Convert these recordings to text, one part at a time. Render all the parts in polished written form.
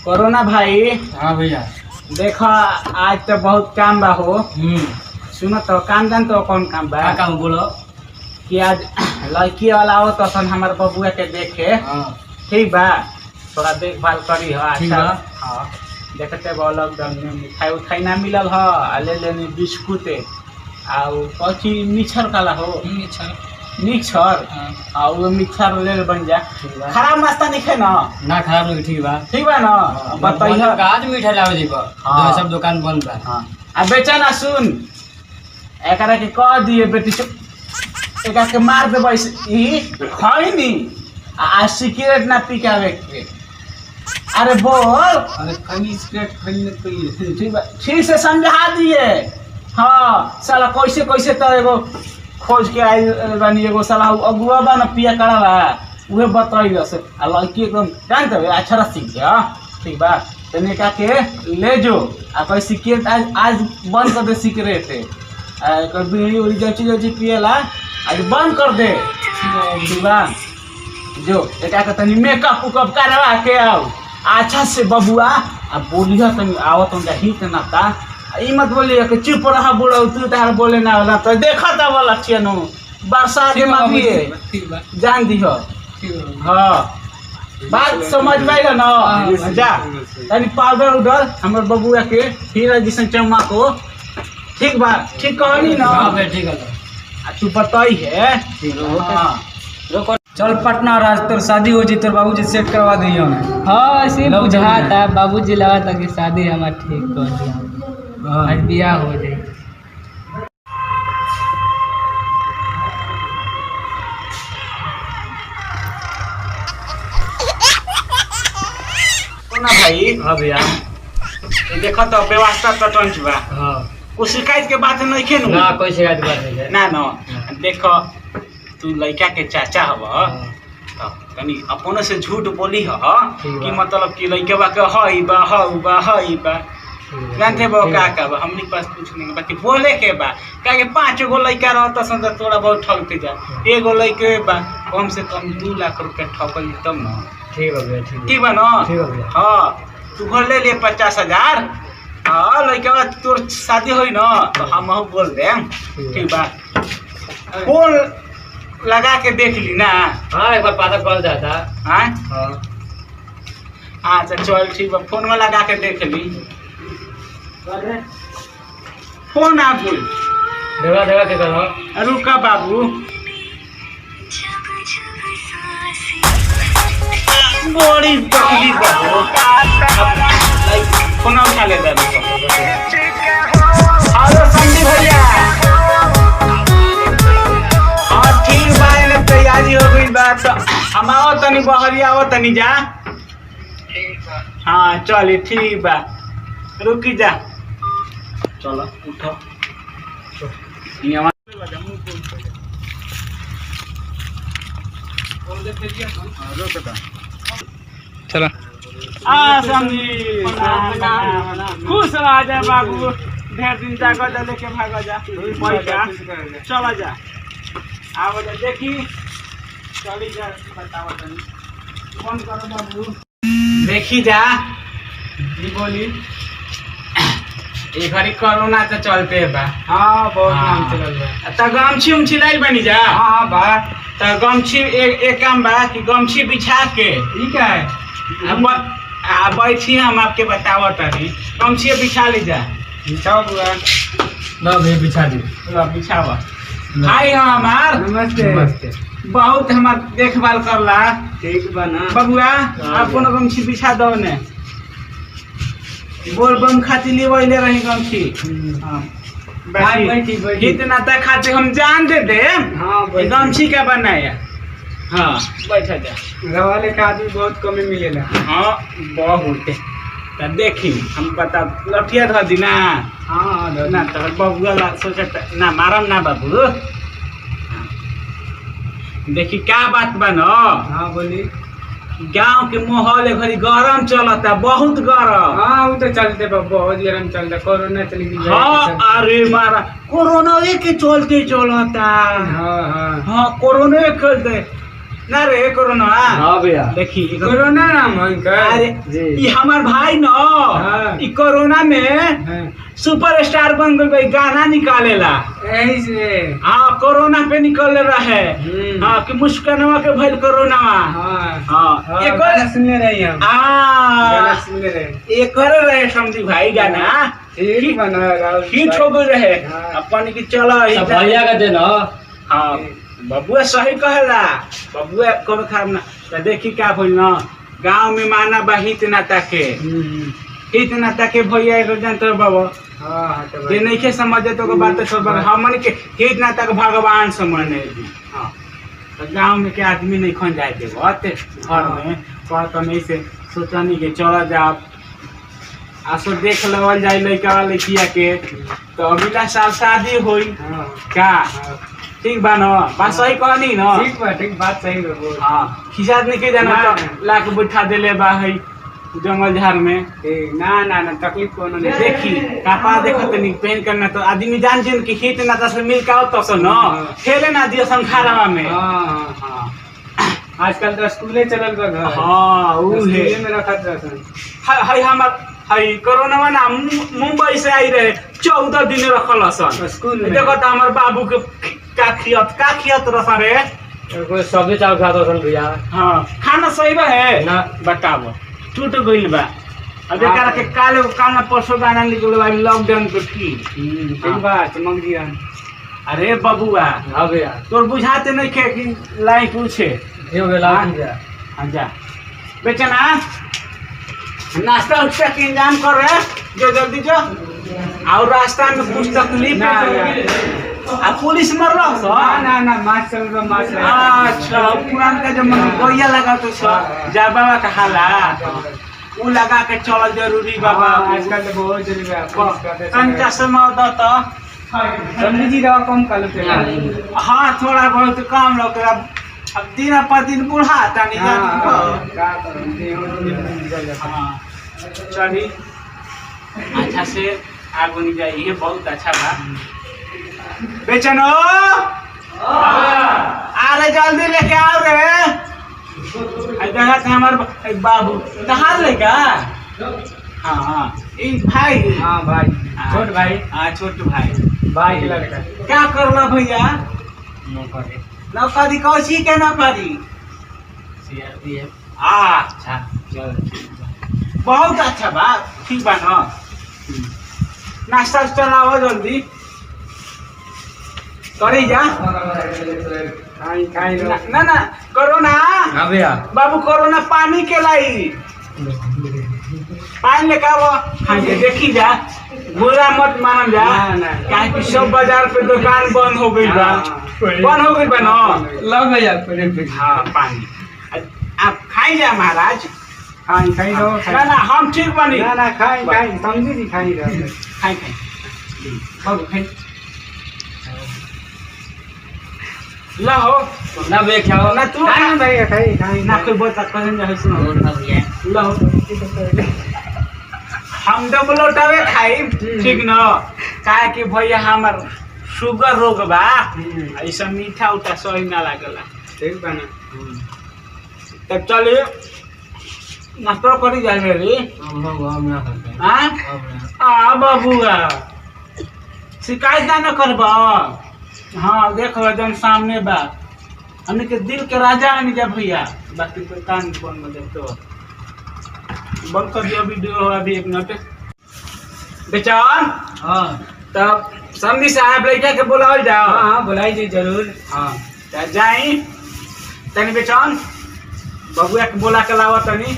Corona भाई। हाँ भैया। देखो आज तो बहुत काम बा हो। सुनो तो काम जान तो कौन काम बा? क्या काम बोलो? कि आज लड़की वाला हो तो सन हमारे बबुआ के देखे। हाँ ठीक बा, थोड़ा देखभाल करी हो। ठीक अच्छा बा। हाँ, देखते बा लॉकडाउन में मिठाई उठाई ना मिलल हो, ले लेनी बिस्कुट और कौची मिक्सर काला हो। मिक्सर हाँ, वो मिक्सर ले बन जा। खराब नाश्ता नहीं है ना? ना खराब नहीं, ठीक बा। ठीक बा ना? बताइए आज मिठाई लावे जी पर हाँ। सब दुकान बंद बा। हाँ आ बेचा ना सुन, एकरा के कह दिए बेटी एकरा के मार देबै ई खाई नी आ सिगरेट ना पी के आवे के। अरे बोल। अरे खाली सिगरेट खरीदने तो ठीक बा, ठीक से समझा दिए। हाँ साला कैसे कैसे तो एगो खोज के आई बानी, एगो साला अगुआ बा ना पिया करा बा उहे बताई से आ लड़की एकदम जानते हो अच्छा सीख गया। ठीक बा, तने का के ले जो आ कोई सिगरेट आज बंद कर दे। सिगरेट कोई बीड़ी उड़ी जची पिएला आज बंद कर दे। ठीक बा, जो एका के तनी मेकअप उकअप करवा के आओ अच्छा से बबुआ। आ बोलिया तनी आवत हम हित ना ता ई मत बोलिए कि चुप रहा बुढ़ा तू तार बोले ना होला तो देखा ता वाला छियनो बरसात में भी ठीक बा। जान दिहो। हाँ बात समझ में आइला ना? जा तनी पाउडर उडर हमर बबुआ के हीरा जैसन चमक हो। ठीक बा, ठीक कहनी ना? हाँ भाई ठीक है। तू बताई है। हाँ चल पटना राज, तोर शादी हो जी, तोर बाबूजी सेट करवा दियो। हाँ ऐसे बुझा था, बाबूजी लगा था कि शादी हमार ठीक कर दिया, आज बियाह हो जाए। ना भाई। हाँ भैया। देखो तो व्यवस्था तो टंच बा। हाँ कुछ शिकायत के बात नहीं खेनू ना कोई शिकायत बात नहीं है। ना ना देखो तू लड़का के चाचा हवा तो कनी अपने से झूठ बोली ह कि मतलब कि लड़का के हई बा हऊ बा हई बा जानते बा का बा हमनी पास कुछ नहीं बाकी बोले के बा का के 5 गो लड़का रहता सन तो थोड़ा बहुत ठगते जा। एगो लड़के बा कम से कम 2 लाख रुपया ठगल तब ना। ठीक है भैया। ठीक बा ना? ठीक है भैया। हाँ तू घर ले 50,000। हाँ लड़का तोर शादी होई ना तो हम बोल देम। ठीक बा, फोन लगा के देख ली ना? हाँ एक बार पता कल जाता। हाँ हाँ अच्छा चल ठीक बा, फोन में लगा के देख ली। फोन आ बोल देवा देवा के करो। रुका बाबू, बड़ी तकलीफ बाबू। फोन उठा ले दे। हेलो संदीप भैया। हाँ ठीक बा, ने तैयारी हो गई बा तो हम आओ तनी बहरिया आओ तनी जा। हाँ चल ठीक बा, रुकी जा। चलो उठो। चलो खुश रह जा बाबू, ढेर दिन जाकर लेके भाग जा। चला जा आओ जा देखी चली जा। बताओ तनी फोन करो बाबू देखी जा। जी बोली। ये घड़ी कोरोना तो चलते बा। हाँ बहुत नाम चलल बा। तो गमछी उमछी लाई बनी जा। हाँ बा तो गमछी एक काम बा कि गमछी बिछा के ठीक है अब बैठी हम आपके बताओ तनी गमछी बिछा ली जा। बिछाओ बुआ ना भैया बिछा दी। बिछावा भाई हमार नमस्ते। नमस्ते। बहुत हमार देखभाल करला। ठीक बा ना बबुआ अपन गमछी बिछा दो ने। बोल बम खाती ले रही गमछी। हाँ बैठी इतना तक खाते हम जान दे दे। हाँ गमछी का बनाया। हाँ बैठा जा। रवाले का आदमी बहुत कम मिलेला। हाँ बहुत तो देखी हम बता लठिया धर दी ना। हाँ ना तो बबुआ सोचता ना मारम ना बाबू। देखी क्या बात बा न? हाँ बोली। गांव के माहौल घड़ी गरम चलता, बहुत गरम। हाँ वो तो चलते बा, बहुत गरम चलता। कोरोना चली गई। हाँ अरे मारा कोरोना के चलते चलता। हाँ हाँ हाँ कोरोना के चलते ना रे कोरोना हाँ भैया देखी कोरोना नाम है इनका अरे जी। ई हमार भाई न हाँ। ई कोरोना में सुपरस्टार बन गई भाई, गाना निकालेला। यही से हाँ कोरोना पे निकल रहे हाँ कि मुस्कानवा के भइल कोरोना। हाँ हाँ एक गाना सुनने रही हम गाना सुनने रहे एक रहे समझी भाई गाना ठीक बना राहुल हिट हो गई रहे हाँ। अपन की चलो सब भैया का देन हो। हाँ बबुआ सही कहेला, बबुआ कब खराब ना। तो देखी क्या भइल ना, गांव में माना बा हित नाता के, हित नाता के भैया एगो जानते हो बाबा हाँ तो जे नहीं के समझे तो बात सब हमन के हित नाता के भगवान समझने हाँ। तो गांव में के आदमी नहीं खन जाए थे घर में कहता नहीं से सोचा नहीं के चला जाओ आसो देख लेवल जाए लड़का लड़किया के। तो अगला साल शादी हुई क्या ठीक बा न, बात सही कहनी न। ठीक बात सही है बोल हाँ खिसात नहीं के जाना तो लाके बैठा देले बा है जंगल झाड़ में। ना ना ना तकलीफ कोनो नहीं देखी कपड़ा देखत नहीं पहन करना तो आदमी जान जिन की हित नाता से मिल के आओ तो न खेले ना दियो संखारवा में। हाँ हाँ आजकल तो स्कूले चलल बा घर हाँ ऊ है स्कूले में रखत रहसन हाय हमर हाय कोरोना ना मुंबई से आई रहे 14 दिन रखल सन स्कूल में देखो तो हमार बाबू के का खियत रसा रे। कोई सब्जी चावल खाता सन भैया। हाँ खाना सही बा है ना बताओ टूट गइल बा। अब एकरा के काले कालना परसों गाना निकल बा लॉकडाउन के ठीक बात मंग दिया अरे बबुआ हाँ भैया तोर बुझाते नहीं खे कि लाई पूछे यो बेला भैया हाँ जा बेचना नाश्ता उस्ता के इंतजाम कर रहे जो जल्दी जो। और रास्ता में कुछ तकलीफ ना, आ पुलिस मर रहा ना ना मार्च चल रहा मार्च अच्छा पुरान का जब गोइया लगा तो जा बाबा का हाला वो लगा के चल जरूरी बाबा। आजकल तो बहुत जरूरी है कंचा समय दता समझी जी रहा कम कर लो हाँ थोड़ा बहुत काम लोग अब दिन पर दिन बुढ़ा तानी हाँ चली अच्छा से आगू नहीं जाइए बहुत अच्छा बा। बेचनो अरे जल्दी लेके आओ रे देखा था हमार बाबू कहाँ लेगा। हाँ हाँ ई भाई हाँ भाई छोट भाई हाँ छोट भाई भाई के लड़का क्या करना भैया नौकरी कौशी के नौकरी अच्छा चल बहुत अच्छा बात ठीक बा ना। नाश्ता उस्ता लाओ जल्दी करी जा खाई लो ना ना करो ना हाँ भैया बाबू करो ना पानी के लाई पानी लेके आओ हाँ जी देखी जा बुरा मत मानम जा ना। काहे कि सब बाजार पे दुकान बंद हो गई बा बंद हो गई बा ना। लो भैया हाँ पानी आप खाई जा महाराज खाई लो ना ना हम ठीक बनी ना ना खाई समझी जी खाई रहो खाई खाई बाबू खाई ला हो ना भैया क्या हो ना तू खाई ना भैया खाई ना कोई बोलता कहन जा सुनो ला हो हम तो लोटावे खाई ठीक न काहे कि भैया हमार शुगर रोग बा ऐसा मीठा उठा सही ना लागला ठीक बना तब चलिए नाश्ता करी जा रे हाँ आ बाबूआ शिकायत ना करबा। हाँ देख जन सामने बा हमने के दिल के राजा आनी जा भैया बाकी कोई कान बंद में देख तो बंद कर दियो वीडियो अभी 1 मिनट बेचान। हाँ तब समझी साहब लड़का के बुलाओ जाओ। हाँ बुलाई जी जरूर हाँ तब जाई तनी बेचान बबुआ के बोला के लावा तनी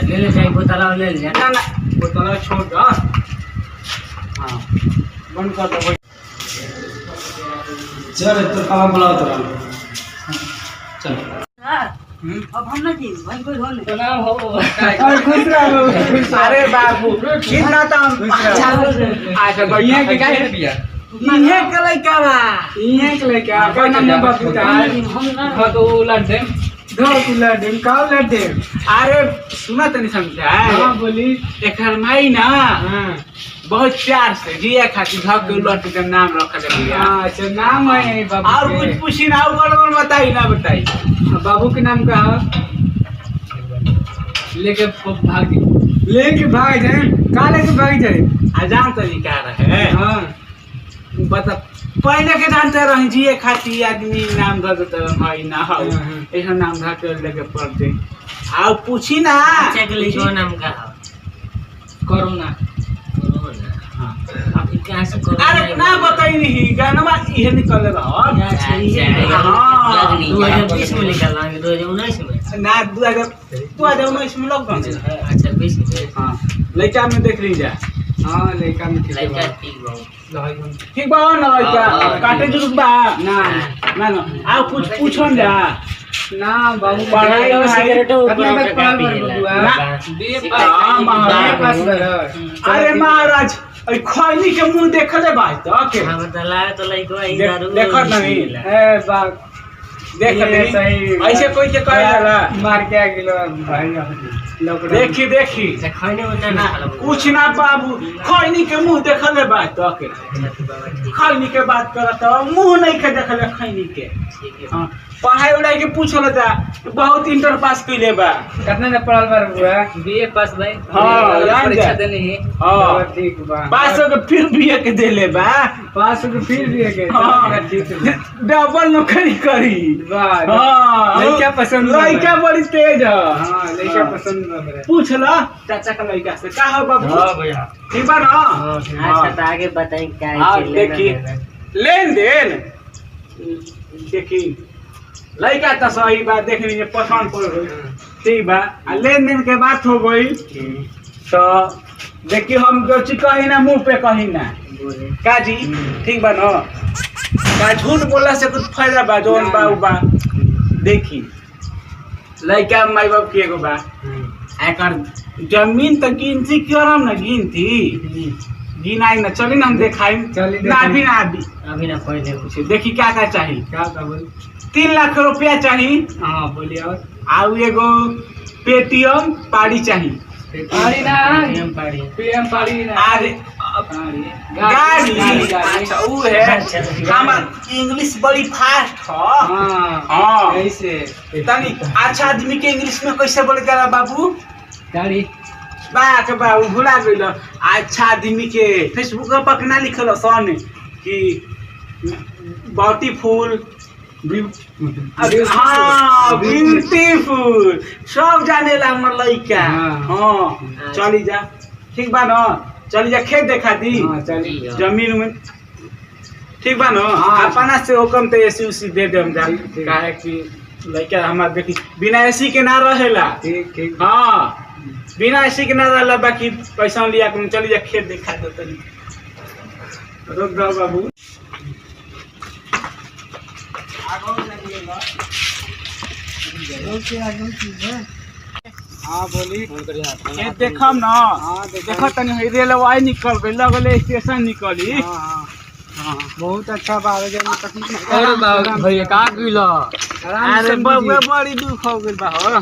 ले ले जाए बोतल ले ले ना ना बोतल छोड़ दो। हाँ बंद कर दो चल तो कहाँ बुलाओ तो चल अब हम ना जी भाई कोई ढोल प्रणाम हो खुश रहो अरे बाबू कितना तो अच्छा बढ़िया के काहे भैया इहे के लइका बा इहे के लेके आ का नाम बाबू का हाँ तो उलट दे दो कुला दिन का उलट दे अरे सुना तनी समझा हां बोली एकर माई ना हां बहुत प्यार से जिया खातिर धक के उलट के नाम रखल है भैया। अच्छा नाम है बाबू और के। कुछ पूछी ना और गड़बड़ बताई ना बताई। बाबू के नाम का है? लेके भाग लेके भाग जाए का लेके भाग जाए? आजान तरीका रहे हाँ बता पहले के जानते रही जिए खातिर आदमी नाम धर देते भाई ना हो ऐसा नाम धर के लेके पड़ते। और पूछी ना नाम का कोरोना। अरे ना बताई नहीं गाना ये निकल रहा हाँ 2020 में निकाला 2019 में ना 2019 में लॉकडाउन है। अच्छा 20 में हाँ लड़का में देख लीजिए। हाँ लड़का में ठीक लड़का है ठीक बा ठीक बा ना लड़का काटे जरूर बा ना ना ना आप कुछ पूछो ना ना बाबू पढ़ाई और सिगरेट कितना तक पढ़ल बा बबुआ? अरे महाराज खैनी के मुंह देखले भाई तो के हम तला तो लइको ई दारू देखत नहीं ए बाप देख ये सही ऐसे कोई के कहे जाला मार के आ गेलो भाई लॉकडाउन देखी देखी खैने उतना ना कुछ ना बाबू खैनी के मुंह देखले भाई तो के खैनी के बात करत मुंह नहीं के देखले खैनी के। हां पढ़ाई उड़ाई के पूछल जा बहुत इंटर पास कइले बा कितना ने पढ़ल बा बबुआ? बीए पास भाई हाँ, जान परीक्षा जा। देने है हां ठीक बा पास हो के फिर बीए के देले बा पास हो फिर भी है हाँ। ठीक है डबल नौकरी करी। वाह हाँ लड़का पसंद बा। लड़का बड़ी तेज है। हां लड़का पसंद बा मेरा। पूछ ला चाचा का लड़का से का हो बाबू भैया ठीक बा ना अच्छा तो आगे बताएं क्या हाँ, है देखिए। लेन देन देखी लड़का तो सही बात देख लीजिए पसंद पड़ गई ठीक बा आ लेन देन के बात हो गई तो देखिए हम जो चीज कही ना मुंह पे कही ना का जी ठीक बा ना का झूठ बोला से कुछ फायदा बा जोन बा उ बा देखी लड़का माई बाप के एगो बा एकर जमीन तो गिनती करम ना गिनती गिनाई ना चली ना हम देखाई चली ना भी ना भी अभी ना पहले कुछ देखी क्या क्या चाहिए क्या था बोल? 3 लाख रुपया चाहिए हाँ बोलिए और आउ एगो पेटीएम पाड़ी चाहिए पाड़ी ना नियम पाड़ी पीएम पाड़ी ना अरे गाड़ी अच्छा ऊ है हमार इंग्लिश बड़ी फास्ट है हाँ हाँ ऐसे तनी अच्छा आदमी के इंग्लिश में कैसे बोले जाला बाबू गाड़ी बाक बा उ भुला गइल अच्छा आदमी के फेसबुक पर केना लिखल सन कि ब्यूटीफुल हाँ ब्यूटीफुल सब जानेला हमर लइका हाँ। हाँ चली जा ठीक बा ना चली जा खेत देखा दी हाँ चलिए जमीन में ठीक बा ना हाँ। अपना से हुकम तो एसी उसी दे दे हम जा ठीक। काहे कि लइका हमार देखी बिना एसी के ना रहेला ठीक ठीक हाँ बिना एसी के ना रहला बाकी पैसा लिया के चली जा खेत देखा दो तनी रुक जाओ बाबू हाँ बोली खेत देखम ना हाँ देखो तनी रेलवा निकल गई लगले स्टेशन निकली हाँ हाँ हाँ बहुत अच्छा बात है में तकलीफ नहीं। अरे बाबू भैया का किलो आराम अरे से बबुआ बड़ी दुख हो गइल बा हो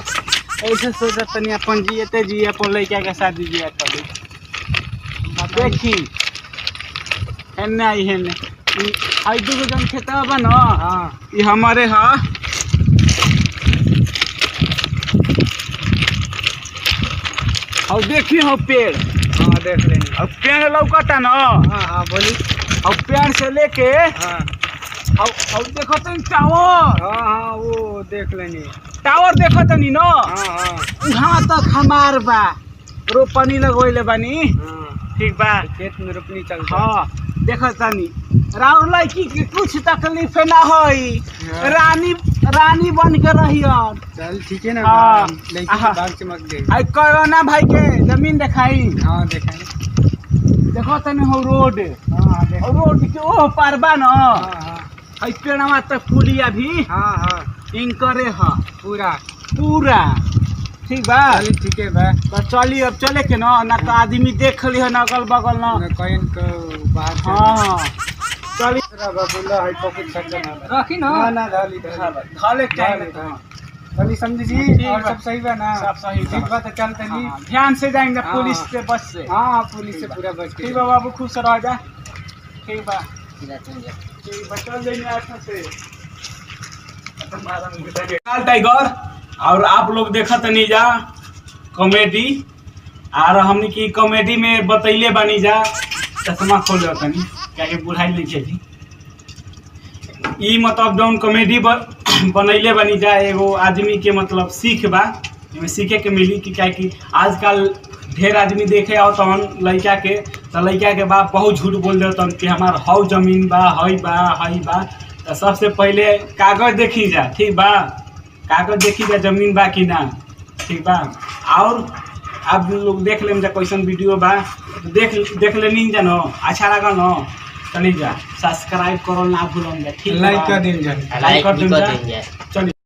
ऐसे सोचा तनी अपन जियते जिए अपन लइका के शादी जिया करी देखी हेने आई हेने आई दूगो जन खेतवा बा ना हाँ ये हमारे हा और देखी हो पेड़ हाँ देख लेंगे और पेड़ लौकता ना हाँ हाँ बोली और पेड़ से लेके हाँ और देखो तनी टावर हाँ हाँ वो देख लेंगे टावर देखो तनी ना हाँ हाँ उहाँ तक हमार बा रोपनी लगोइले बानी हाँ ठीक बा खेत में रोपनी चलता हाँ देखो तनी राउर लड़की के कुछ तकलीफ ना होई हाँ। रानी बन के रहियन चल ठीक है ना हाँ। लड़की हाँ। के बाग चमक गई आई कोरोना भाई के जमीन दिखाई हाँ देखेंगे देखो तनी हो रोड हाँ देख और रोड के ओ पार बा न हाँ हाँ आई पेड़वा तक पुलिया भी हाँ हाँ इनकरे ह पूरा पूरा ठीक बा चल ठीक है भाई तो चली अब चले के ना तो आदमी देख ली है न अगल बगल न कहीं को बाहर हाँ चली बोला है पॉकेट खर्चा ना रखी ना ना ना डाली धले के टाइम चलिए समझी जी ठीक और बा। सब सही बा ना सब सही बा। ठीक बा तो चलते नहीं हाँ, ध्यान से जाएंगे हाँ। पुलिस से बस से। हाँ पुलिस से पूरा बच के ठीक बा बाबू, खुश रह जा। ठीक बा, ठीक बा, चल जाइए आसपास से। काल टाइगर और आप लोग देखत नहीं जा कॉमेडी, और हमने की कॉमेडी में बतैले बानी जा। चश्मा खोल तनी क्या के बुढ़ाई लिखे जी ई मतलब जौन कॉमेडी बनैले बनी जा एगो आदमी के मतलब सीख बा, एमे सीखे के मिली कि क्या कि आजकल ढेर आदमी देखे आओ तहन लड़का के, तो लड़का के बाप बहुत झूठ बोल देतन कि हमार हौ जमीन बा, हई बा, हई बा। तो सबसे पहले कागज देखी जा, ठीक बा, कागज देखी जा जमीन बा कि ना, ठीक बा। और आप लोग देख लेम जा कैसन वीडियो बा, देख लेनी जा न, अच्छा लगा न, चली जा सब्सक्राइब करो ना भूलम जा, ठीक बा। लाइक कर दिन जाए लाइक कर दिन जा। चलिए।